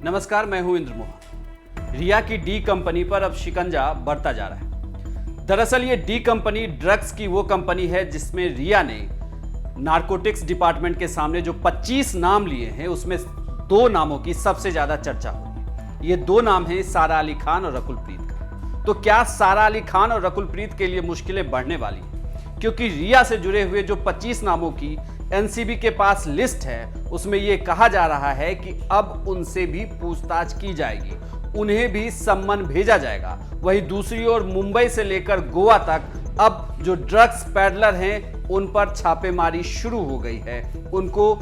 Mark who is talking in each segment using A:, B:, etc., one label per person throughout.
A: नमस्कार, मैं हूं इंद्रमोहन। रिया की डी कंपनी पर अब शिकंजा बढ़ता जा रहा है। दरअसल ये डी कंपनी ड्रग्स की वो कंपनी है जिसमें रिया ने नारकोटिक्स डिपार्टमेंट के सामने जो 25 नाम लिए हैं उसमें 2 नामों की सबसे ज्यादा चर्चा हो रही है। ये 2 नाम हैं सारा अली खान और रकुल प्रीत का। तो क्या सारा अली खान और रकुल प्रीत के लिए मुश्किलें बढ़ने वाली हैं? क्योंकि रिया से जुड़े हुए जो 25 नामों की एनसीबी के पास लिस्ट है उसमें यह कहा जा रहा है कि अब उनसे भी पूछताछ की जाएगी, उन्हें भी सम्मन भेजा जाएगा। वहीं दूसरी ओर मुंबई से लेकर गोवा तक अब जो ड्रग्स पैडलर हैं उन पर छापेमारी शुरू हो गई है, उनको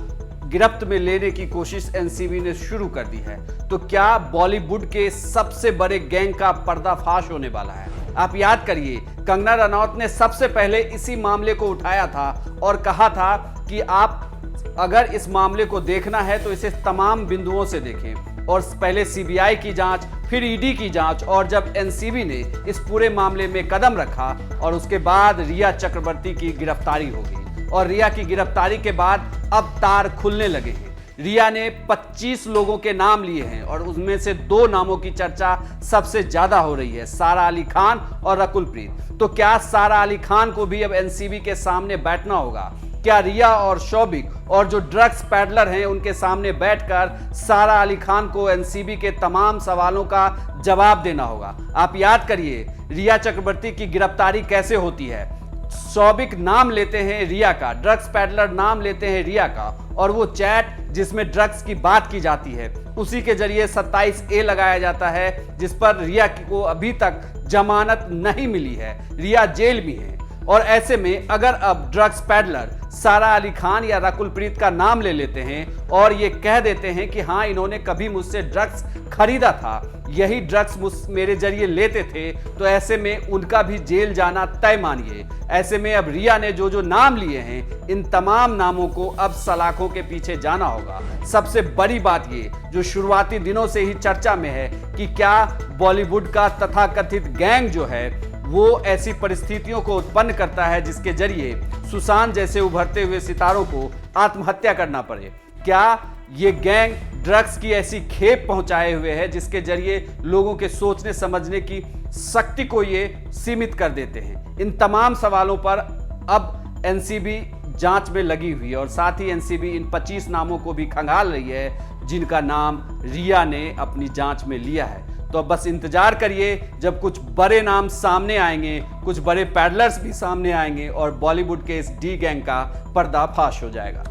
A: गिरफ्त में लेने की कोशिश एनसीबी ने शुरू कर दी है। तो क्या बॉलीवुड के सबसे बड़े गैंग का पर्दाफाश होने वाला है? आप याद करिए, कंगना रनौत ने सबसे पहले इसी मामले को उठाया था और कहा था कि आप अगर इस मामले को देखना है तो इसे तमाम बिंदुओं से देखें। और पहले सीबीआई की जांच, फिर ईडी की जांच, और जब एनसीबी ने इस पूरे मामले में कदम रखा और उसके बाद रिया चक्रवर्ती की गिरफ्तारी हो गई। और रिया की गिरफ्तारी के बाद अब तार खुलने लगे हैं। रिया ने 25 लोगों के नाम लिए हैं और उसमें से 2 नामों की चर्चा सबसे ज्यादा हो रही है, सारा अली खान और रकुल प्रीत। तो क्या सारा अली खान को भी अब एनसीबी के सामने बैठना होगा? क्या रिया और शौबिक और जो ड्रग्स पैडलर हैं उनके सामने बैठकर सारा अली खान को एनसीबी के तमाम सवालों का जवाब देना होगा? आप याद करिए, रिया चक्रवर्ती की गिरफ्तारी कैसे होती है। शौबिक नाम लेते हैं रिया का, ड्रग्स पैडलर नाम लेते हैं रिया का, और वो चैट जिसमें ड्रग्स की बात की जाती है उसी के जरिए 27A लगाया जाता है, जिस पर रिया को अभी तक जमानत नहीं मिली है, रिया जेल में है। और ऐसे में अगर अब ड्रग्स पैडलर सारा अली खान या रकुल प्रीत का नाम ले लेते हैं और ये कह देते हैं कि हाँ, इन्होंने कभी मुझसे ड्रग्स खरीदा था, यही ड्रग्स मेरे जरिए लेते थे, तो ऐसे में उनका भी जेल जाना तय मानिए। ऐसे में अब रिया ने जो नाम लिए हैं, इन तमाम नामों को अब सलाखों के पीछे जाना होगा। सबसे बड़ी बात ये जो शुरुआती दिनों से ही चर्चा में है कि क्या बॉलीवुड का तथाकथित गैंग जो है वो ऐसी परिस्थितियों को उत्पन्न करता है जिसके जरिए सुशांत जैसे उभरते हुए सितारों को आत्महत्या करना पड़े। क्या ये गैंग ड्रग्स की ऐसी खेप पहुंचाए हुए है जिसके जरिए लोगों के सोचने समझने की शक्ति को ये सीमित कर देते हैं? इन तमाम सवालों पर अब एनसीबी जांच में लगी हुई है और साथ ही एनसीबी इन 25 नामों को भी खंगाल रही है जिनका नाम रिया ने अपनी जांच में लिया है। तो अब बस इंतजार करिए जब कुछ बड़े नाम सामने आएंगे, कुछ बड़े पैडलर्स भी सामने आएंगे और बॉलीवुड के इस डी गैंग का पर्दाफाश हो जाएगा।